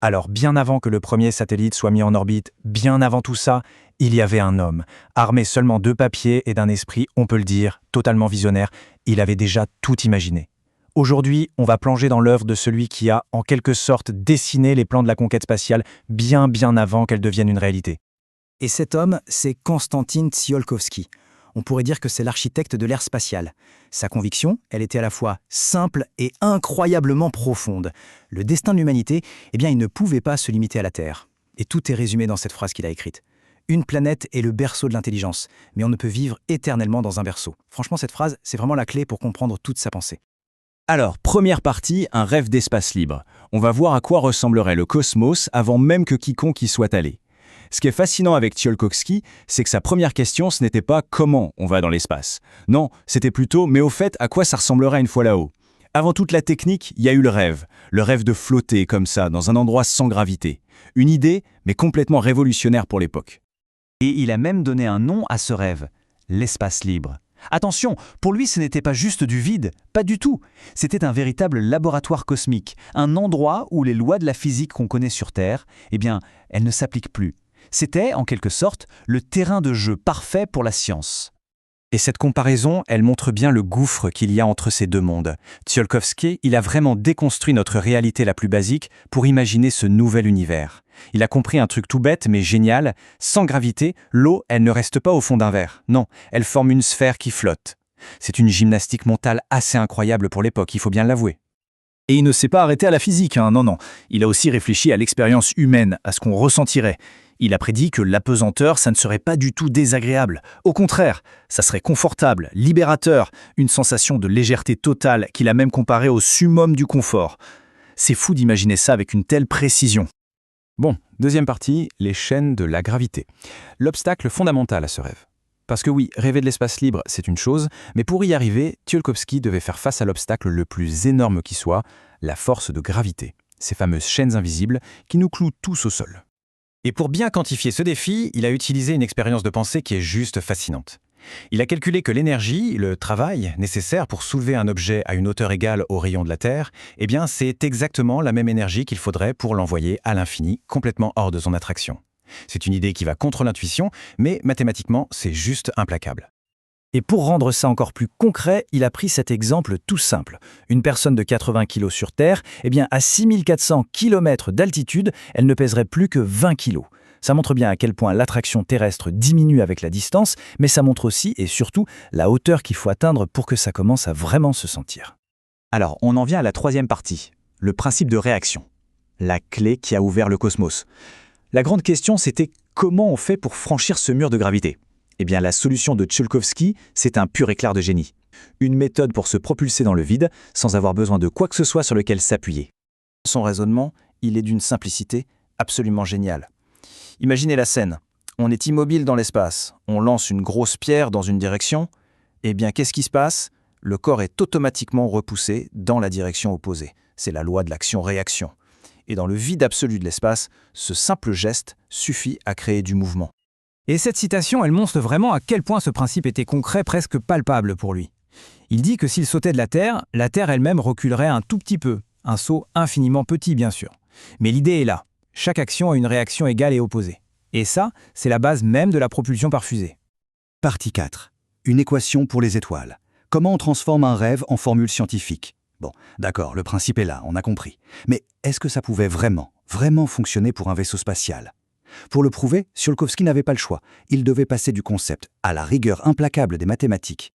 Alors, bien avant que le premier satellite soit mis en orbite, bien avant tout ça, il y avait un homme, armé seulement de papier et d'un esprit, on peut le dire, totalement visionnaire. Il avait déjà tout imaginé. Aujourd'hui, on va plonger dans l'œuvre de celui qui a, en quelque sorte, dessiné les plans de la conquête spatiale bien avant qu'elle devienne une réalité. Et cet homme, c'est Konstantin Tsiolkovsky. On pourrait dire que c'est l'architecte de l'ère spatiale. Sa conviction, elle était à la fois simple et incroyablement profonde. Le destin de l'humanité, il ne pouvait pas se limiter à la Terre. Et tout est résumé dans cette phrase qu'il a écrite. Une planète est le berceau de l'intelligence, mais on ne peut vivre éternellement dans un berceau. Franchement, cette phrase, c'est vraiment la clé pour comprendre toute sa pensée. Alors, première partie, un rêve d'espace libre. On va voir à quoi ressemblerait le cosmos avant même que quiconque y soit allé. Ce qui est fascinant avec Tsiolkovsky, c'est que sa première question, ce n'était pas comment on va dans l'espace. Non, c'était plutôt mais au fait, à quoi ça ressemblerait une fois là-haut. Avant toute la technique, il y a eu le rêve de flotter comme ça, dans un endroit sans gravité. Une idée, mais complètement révolutionnaire pour l'époque. Et il a même donné un nom à ce rêve, l'espace libre. Attention, pour lui ce n'était pas juste du vide, pas du tout. C'était un véritable laboratoire cosmique, un endroit où les lois de la physique qu'on connaît sur Terre, elles ne s'appliquent plus. C'était, en quelque sorte, le terrain de jeu parfait pour la science. Et cette comparaison, elle montre bien le gouffre qu'il y a entre ces deux mondes. Tsiolkovsky, il a vraiment déconstruit notre réalité la plus basique pour imaginer ce nouvel univers. Il a compris un truc tout bête mais génial. Sans gravité, l'eau, elle ne reste pas au fond d'un verre. Non, elle forme une sphère qui flotte. C'est une gymnastique mentale assez incroyable pour l'époque, il faut bien l'avouer. Et il ne s'est pas arrêté à la physique, non. Il a aussi réfléchi à l'expérience humaine, à ce qu'on ressentirait. Il a prédit que l'apesanteur, ça ne serait pas du tout désagréable. Au contraire, ça serait confortable, libérateur, une sensation de légèreté totale qu'il a même comparée au summum du confort. C'est fou d'imaginer ça avec une telle précision. Bon, deuxième partie, les chaînes de la gravité. L'obstacle fondamental à ce rêve. Parce que oui, rêver de l'espace libre, c'est une chose, mais pour y arriver, Tsiolkovsky devait faire face à l'obstacle le plus énorme qui soit, la force de gravité. Ces fameuses chaînes invisibles qui nous clouent tous au sol. Et pour bien quantifier ce défi, il a utilisé une expérience de pensée qui est juste fascinante. Il a calculé que l'énergie, le travail nécessaire pour soulever un objet à une hauteur égale au rayon de la Terre, c'est exactement la même énergie qu'il faudrait pour l'envoyer à l'infini, complètement hors de son attraction. C'est une idée qui va contre l'intuition, mais mathématiquement, c'est juste implacable. Et pour rendre ça encore plus concret, il a pris cet exemple tout simple. Une personne de 80 kg sur Terre, à 6400 km d'altitude, elle ne pèserait plus que 20 kg. Ça montre bien à quel point l'attraction terrestre diminue avec la distance, mais ça montre aussi et surtout la hauteur qu'il faut atteindre pour que ça commence à vraiment se sentir. Alors, on en vient à la troisième partie, le principe de réaction. La clé qui a ouvert le cosmos. La grande question, c'était comment on fait pour franchir ce mur de gravité ? La solution de Tsiolkovsky, c'est un pur éclair de génie. Une méthode pour se propulser dans le vide sans avoir besoin de quoi que ce soit sur lequel s'appuyer. Son raisonnement, il est d'une simplicité absolument géniale. Imaginez la scène. On est immobile dans l'espace. On lance une grosse pierre dans une direction. Qu'est-ce qui se passe ? Le corps est automatiquement repoussé dans la direction opposée. C'est la loi de l'action-réaction. Et dans le vide absolu de l'espace, ce simple geste suffit à créer du mouvement. Et cette citation, elle montre vraiment à quel point ce principe était concret, presque palpable pour lui. Il dit que s'il sautait de la Terre elle-même reculerait un tout petit peu, un saut infiniment petit bien sûr. Mais l'idée est là, chaque action a une réaction égale et opposée. Et ça, c'est la base même de la propulsion par fusée. Partie 4. Une équation pour les étoiles. Comment on transforme un rêve en formule scientifique ? Bon, d'accord, le principe est là, on a compris. Mais est-ce que ça pouvait vraiment fonctionner pour un vaisseau spatial ? Pour le prouver, Tsiolkovsky n'avait pas le choix. Il devait passer du concept à la rigueur implacable des mathématiques.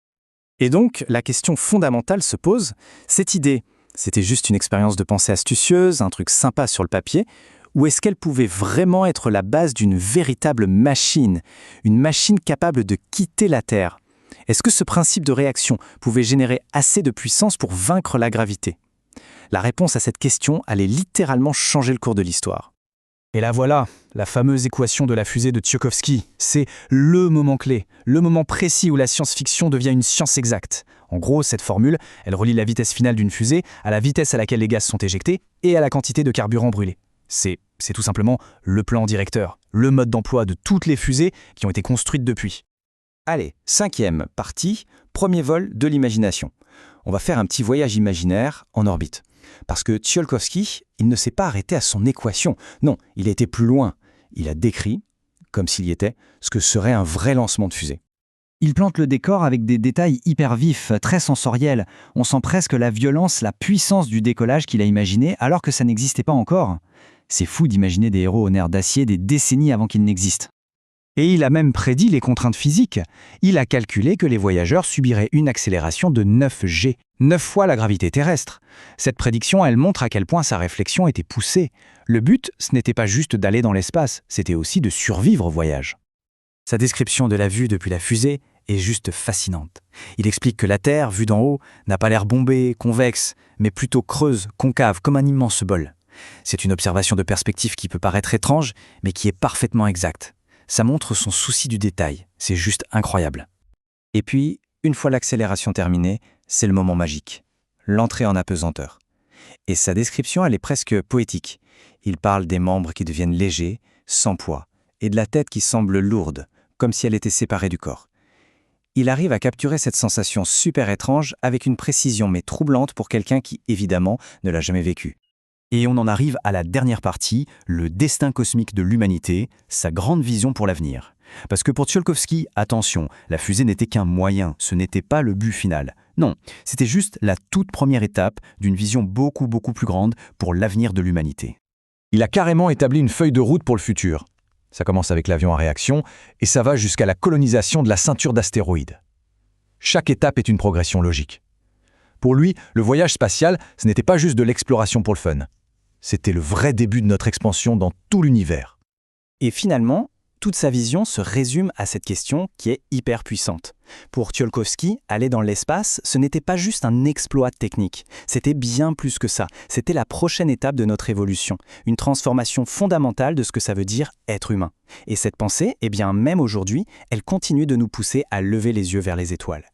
Et donc, la question fondamentale se pose, cette idée, c'était juste une expérience de pensée astucieuse, un truc sympa sur le papier, ou est-ce qu'elle pouvait vraiment être la base d'une véritable machine, une machine capable de quitter la Terre ? Est-ce que ce principe de réaction pouvait générer assez de puissance pour vaincre la gravité ? La réponse à cette question allait littéralement changer le cours de l'histoire. Et là voilà, la fameuse équation de la fusée de Tsiolkovsky. C'est le moment clé, le moment précis où la science-fiction devient une science exacte. En gros, cette formule, elle relie la vitesse finale d'une fusée à la vitesse à laquelle les gaz sont éjectés et à la quantité de carburant brûlé. C'est tout simplement le plan directeur, le mode d'emploi de toutes les fusées qui ont été construites depuis. Allez, cinquième partie, premier vol de l'imagination. On va faire un petit voyage imaginaire en orbite. Parce que Tsiolkovsky, il ne s'est pas arrêté à son équation. Non, il a été plus loin. Il a décrit, comme s'il y était, ce que serait un vrai lancement de fusée. Il plante le décor avec des détails hyper vifs, très sensoriels. On sent presque la violence, la puissance du décollage qu'il a imaginé alors que ça n'existait pas encore. C'est fou d'imaginer des héros aux nerfs d'acier des décennies avant qu'ils n'existent. Et il a même prédit les contraintes physiques. Il a calculé que les voyageurs subiraient une accélération de 9 G, 9 fois la gravité terrestre. Cette prédiction, elle montre à quel point sa réflexion était poussée. Le but, ce n'était pas juste d'aller dans l'espace, c'était aussi de survivre au voyage. Sa description de la vue depuis la fusée est juste fascinante. Il explique que la Terre, vue d'en haut, n'a pas l'air bombée, convexe, mais plutôt creuse, concave, comme un immense bol. C'est une observation de perspective qui peut paraître étrange, mais qui est parfaitement exacte. Ça montre son souci du détail, c'est juste incroyable. Et puis, une fois l'accélération terminée, c'est le moment magique, l'entrée en apesanteur. Et sa description, elle est presque poétique. Il parle des membres qui deviennent légers, sans poids, et de la tête qui semble lourde, comme si elle était séparée du corps. Il arrive à capturer cette sensation super étrange avec une précision mais troublante pour quelqu'un qui, évidemment, ne l'a jamais vécu. Et on en arrive à la dernière partie, le destin cosmique de l'humanité, sa grande vision pour l'avenir. Parce que pour Tsiolkovsky, attention, la fusée n'était qu'un moyen, ce n'était pas le but final. Non, c'était juste la toute première étape d'une vision beaucoup plus grande pour l'avenir de l'humanité. Il a carrément établi une feuille de route pour le futur. Ça commence avec l'avion à réaction et ça va jusqu'à la colonisation de la ceinture d'astéroïdes. Chaque étape est une progression logique. Pour lui, le voyage spatial, ce n'était pas juste de l'exploration pour le fun. C'était le vrai début de notre expansion dans tout l'univers. Et finalement, toute sa vision se résume à cette question qui est hyper puissante. Pour Tsiolkovsky, aller dans l'espace, ce n'était pas juste un exploit technique. C'était bien plus que ça. C'était la prochaine étape de notre évolution. Une transformation fondamentale de ce que ça veut dire être humain. Et cette pensée, même aujourd'hui, elle continue de nous pousser à lever les yeux vers les étoiles.